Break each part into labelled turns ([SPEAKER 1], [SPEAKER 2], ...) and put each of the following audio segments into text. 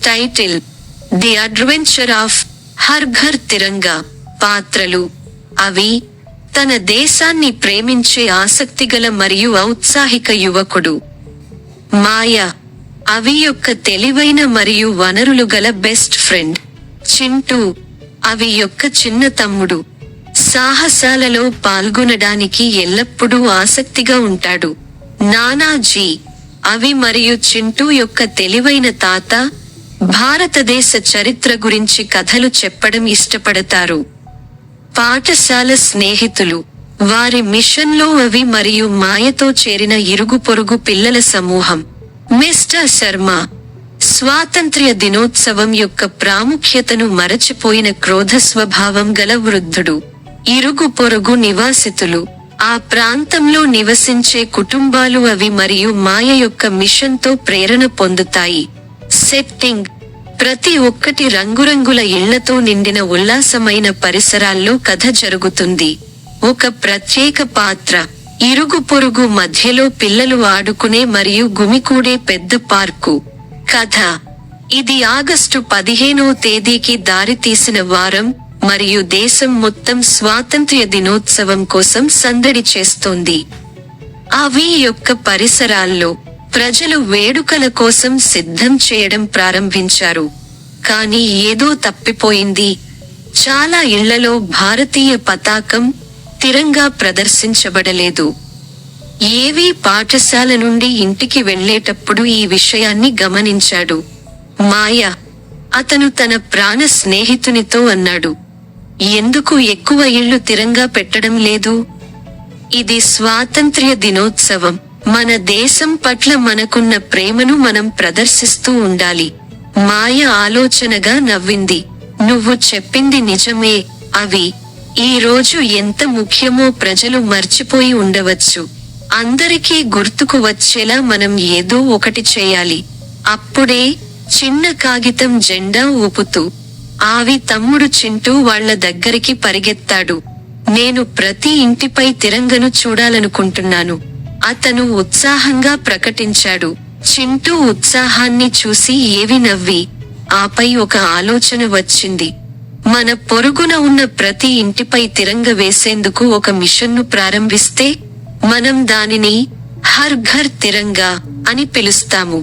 [SPEAKER 1] Title: the adventure of Har Ghar Tiranga. పాత్రలు: అవి తన దేశాన్ని ప్రేమించే ఆసక్తిగల మరియు ఔత్సాహిక యువకుడు. మాయ అవి యొక్క తెలివైన మరియు వనరులు గల బెస్ట్ ఫ్రెండ్. చింటూ అవి యొక్క చిన్న తమ్ముడు, సాహసాలలో పాల్గొనడానికి ఎల్లప్పుడూ ఆసక్తిగా ఉంటాడు. నానాజీ అవి మరియు చింటూ యొక్క తెలివైన తాత, భారతదేశ చరిత్ర గురించి కథలు చెప్పడం ఇష్టపడతారు. పాఠశాల స్నేహితులు: వారి మిషన్లో అవి మరియు మాయతో చేరిన ఇరుగు పొరుగు పిల్లల సమూహం. మిస్టర్ శర్మ స్వాతంత్ర్య దినోత్సవం యొక్క ప్రాముఖ్యతను మరచిపోయిన క్రోధ స్వభావం గల వృద్ధుడు. ఇరుగు పొరుగు నివాసితులు: ఆ ప్రాంతంలో నివసించే కుటుంబాలు అవి మరియు మాయ యొక్క మిషన్తో ప్రేరణ పొందుతాయి. సెట్టింగ్: ప్రతి ఒక్కటి రంగురంగుల ఇళ్లతో నిండిన ఉల్లాసమైన పరిసరాల్లో కథ జరుగుతుంది. ఒక ప్రత్యేక పాత్ర: ఇరుగు పొరుగు మధ్యలో పిల్లలు ఆడుకునే మరియు గుమికూడే పెద్ద పార్కు. కథ: ఇది ఆగస్టు 15వ తేదీకి దారితీసిన వారం మరియు దేశం మొత్తం స్వాతంత్ర్య దినోత్సవం కోసం సందడి చేస్తోంది. అవి యొక్క పరిసరాల్లో ప్రజలు వేడుకల కోసం సిద్ధం చేయడం ప్రారంభించారు. కానీ ఏదో తప్పిపోయింది. చాలా ఇళ్లలో భారతీయ పతాకం, తిరంగా ప్రదర్శించబడలేదు. ఏవీ పాఠశాల నుండి ఇంటికి వెళ్లేటప్పుడు ఈ విషయాన్ని గమనించాడు. మాయ అతను తన ప్రాణ స్నేహితునితో అన్నాడు, ఎందుకు ఎక్కువ ఇళ్లు తిరంగా పెట్టడం లేదు? ఇది స్వాతంత్ర్య దినోత్సవం. మన దేశం పట్ల మనకున్న ప్రేమను మనం ప్రదర్శిస్తూ ఉండాలి. మాయ ఆలోచనగా నవ్వింది. నువ్వు చెప్పింది నిజమే. అవి ఈ రోజు ఎంత ముఖ్యమో ప్రజలు మర్చిపోయి ఉండవచ్చు. అందరికీ గుర్తుకు వచ్చేలా మనం ఏదో ఒకటి చేయాలి. అప్పుడే చిన్న కాగితం జెండా ఊపుతూ ఆవి తమ్ముడు చింటూ వాళ్ల దగ్గరికి పరిగెత్తాడు. నేను ప్రతి ఇంటిపై తిరంగను చూడాలనుకుంటున్నాను, అతను ఉత్సాహంగా ప్రకటించాడు. చింటూ ఉత్సాహాన్ని చూసి ఏవి నవ్వి, ఆపై ఒక ఆలోచన వచ్చింది. మన పొరుగున ఉన్న ప్రతి ఇంటిపై తిరంగ వేసేందుకు ఒక మిషన్ను ప్రారంభిస్తే మనం దానిని హర్ ఘర్ తిరంగా అని పిలుస్తాము.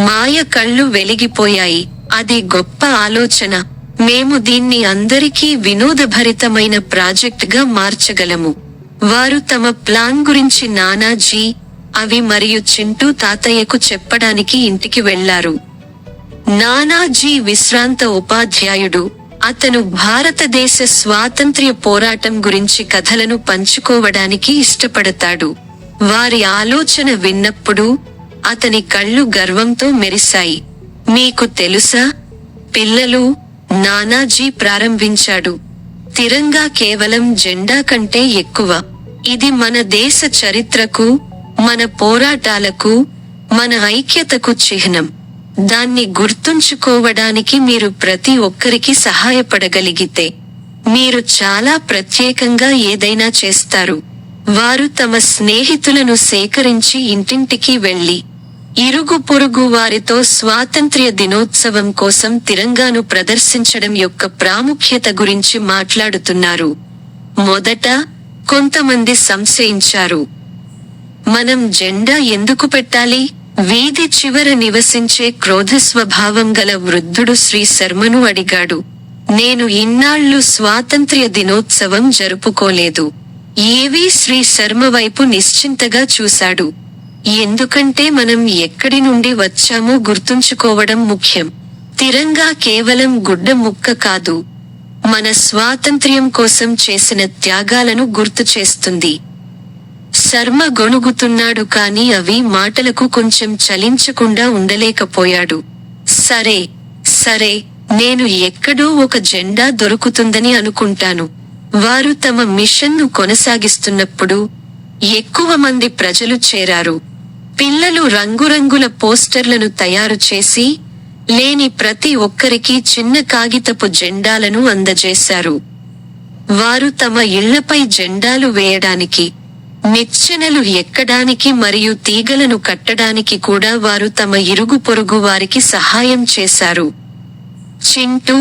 [SPEAKER 1] మాయ కళ్ళు వెలిగిపోయాయి. అది గొప్ప ఆలోచన. మేము దీన్ని అందరికీ వినోదభరితమైన ప్రాజెక్టుగా మార్చగలము. వారు తమ ప్లాన్ గురించి నానాజీ, అవి మరియు చింటూ తాతయ్యకు చెప్పడానికి ఇంటికి వెళ్లారు. నానాజీ విశ్రాంత ఉపాధ్యాయుడు. అతను భారతదేశ స్వాతంత్ర్య పోరాటం గురించి కథలను పంచుకోవడానికి ఇష్టపడతాడు. వారి ఆలోచన విన్నప్పుడు అతని కళ్ళు గర్వంతో మెరిశాయి. మీకు తెలుసా పిల్లలు, నానాజీ ప్రారంభించాడు, తిరంగా కేవలం జెండా కంటే ఎక్కువ. ఇది మన దేశ చరిత్రకు, మన పోరాటాలకు, మన ఐక్యతకు చిహ్నం. దాన్ని గుర్తుంచుకోవడానికి మీరు ప్రతి ఒక్కరికి సహాయపడగలిగితే మీరు చాలా ప్రత్యేకంగా ఏదైనా చేస్తారు. వారు తమ స్నేహితులను సేకరించి ఇంటింటికి వెళ్లి ఇరుగు పొరుగు వారితో స్వాతంత్ర్య దినోత్సవం కోసం తిరంగాను ప్రదర్శించడం యొక్క ప్రాముఖ్యత గురించి మాట్లాడుతున్నారు. మొదట కొంతమంది సంశయించారు, మనం జెండా ఎందుకు పెట్టాలి? వీధి చివర నివసించే క్రోధ స్వభావం గల వృద్ధుడు శ్రీ శర్మను అడిగాడు. నేను ఇన్నాళ్లు స్వాతంత్ర్య దినోత్సవం జరుపుకోలేదు. ఏవీ శ్రీ శర్మ వైపు నిశ్చింతగా చూశాడు. ఎందుకంటే మనం ఎక్కడి నుండి వచ్చామో గుర్తుంచుకోవడం ముఖ్యం. తిరంగా కేవలం గుడ్డ ముక్క కాదు, మన స్వాతంత్ర్యం కోసం చేసిన త్యాగాలను గుర్తు చేస్తుంది. శర్మ గొణుగుతున్నాడు కానీ అవి మాటలకు కొంచెం చలించకుండా ఉండలేకపోయాడు. సరే సరే, నేను ఎక్కడో ఒక జెండా దొరుకుతుందని అనుకుంటాను. వారు తమ మిషన్ను కొనసాగిస్తున్నప్పుడు ఎక్కువ మంది ప్రజలు చేరారు. పిల్లలు రంగురంగుల పోస్టర్లను తయారు చేసి లేని ప్రతి ఒక్కరికి చిన్న కాగితపు జెండాలను అందజేశారు. వారు తమ ఇళ్లపై జెండాలు వేయడానికి నిచ్చెనలు ఎక్కడానికి మరియు తీగలను కట్టడానికి కూడా వారు తమ ఇరుగు పొరుగు వారికి సహాయం చేశారు. చింటూ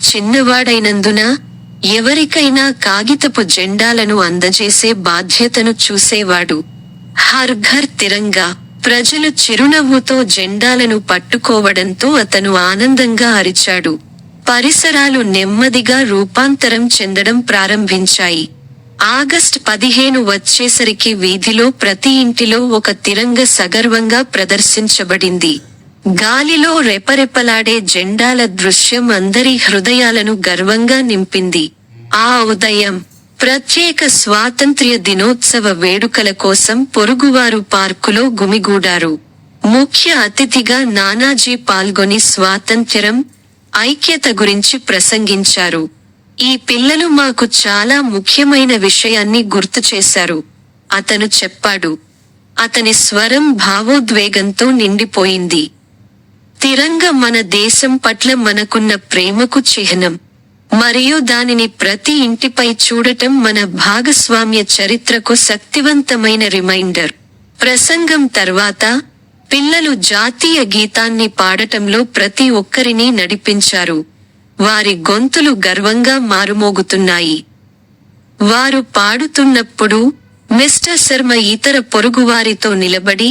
[SPEAKER 1] చిన్నవాడైనందున ఎవరికైనా కాగితపు జెండాలను అందజేసే బాధ్యతను చూసేవాడు. హర్ ఘర్ తిరంగా. ప్రజలు చిరునవ్వుతో జెండాలను పట్టుకోవడంతో అతను ఆనందంగా అరిచాడు. పరిసరాలు నెమ్మదిగా రూపాంతరం చెందడం ప్రారంభించాయి. ఆగస్ట్ 15 వచ్చేసరికి వీధిలో ప్రతి ఇంటిలో ఒక తిరంగ సగర్వంగా ప్రదర్శించబడింది. గాలిలో రెపరెపలాడే జెండాల దృశ్యం అందరి హృదయాలను గర్వంగా నింపింది. ఆ ఉదయం ప్రత్యేక స్వాతంత్ర్య దినోత్సవ వేడుకల కోసం పొరుగువారు పార్కులో గుమిగూడారు. ముఖ్య అతిథిగా నానాజీ పాల్గొని స్వాతంత్ర్యం, ఐక్యత గురించి ప్రసంగించారు. ఈ పిల్లలు మాకు చాలా ముఖ్యమైన విషయాన్ని గుర్తు చేశారు, అతను చెప్పాడు. అతని స్వరం భావోద్వేగంతో నిండిపోయింది. తిరంగ మన దేశం పట్ల మనకున్న ప్రేమకు చిహ్నం, మరియు దానిని ప్రతి ఇంటిపై చూడటం మన భాగస్వామ్య చరిత్రకు శక్తివంతమైన రిమైండర్. ప్రసంగం తర్వాత పిల్లలు జాతీయ గీతాన్ని పాడటంలో ప్రతి ఒక్కరినీ నడిపించారు. వారి గొంతులు గర్వంగా మారుమోగుతున్నాయి. వారు పాడుతున్నప్పుడు మిస్టర్ శర్మ ఇతర పొరుగువారితో నిలబడి,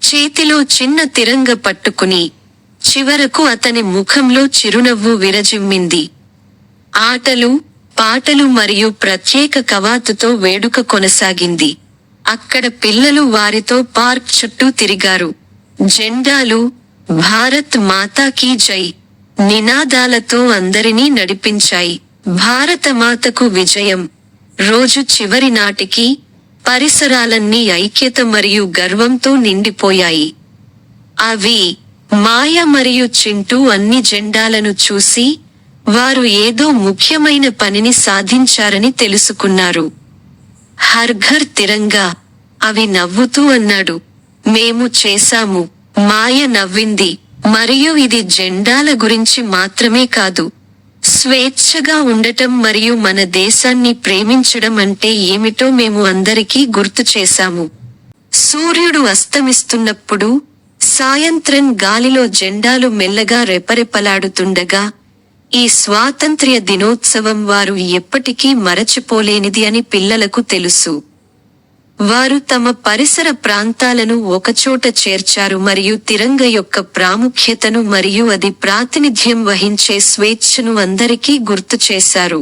[SPEAKER 1] చేతిలో చిన్న తిరంగ పట్టుకుని, చివరకు అతని ముఖంలో చిరునవ్వు విరజిమ్మింది. ఆటలు, పాటలు మరియు ప్రత్యేక కవాతుతో వేడుక కొనసాగింది. అక్కడ పిల్లలు వారితో పార్క్ చుట్టూ తిరిగారు. జెండాలు, భారత్ మాతా కీ జై నినాదాలతో అందరినీ నడిపించాయి. భారతమాతకు విజయం. రోజు చివరి నాటికి పరిసరాలన్నీ ఐక్యత మరియు గర్వంతో నిండిపోయాయి. అవి మాయ మరియు చింటూ అన్ని జెండాలను చూసి, వారు ఏదో ముఖ్యమైన పనిని సాధించారని తెలుసుకున్నారు. హర్ ఘర్ తిరంగా. అవి నవ్వుతూ అన్నాడు, మేము చేశాము. మాయ నవ్వింది, మరియు ఇది జెండాల గురించి మాత్రమే కాదు. స్వేచ్ఛగా ఉండటం మరియు మన దేశాన్ని ప్రేమించడం అంటే ఏమిటో మేము అందరికీ గుర్తు చేశాము. సూర్యుడు అస్తమిస్తున్నప్పుడు, సాయంత్రం గాలిలో జెండాలు మెల్లగా రెపరెపలాడుతుండగా, ఈ స్వాతంత్ర్య దినోత్సవం వారు ఎప్పటికీ మరచిపోలేనిది అని పిల్లలకు తెలుసు. వారు తమ పరిసర ప్రాంతాలను ఒకచోట చేర్చారు మరియు తిరంగ యొక్క ప్రాముఖ్యతను మరియు అది ప్రాతినిధ్యం వహించే స్వేచ్ఛను అందరికీ గుర్తు చేశారు.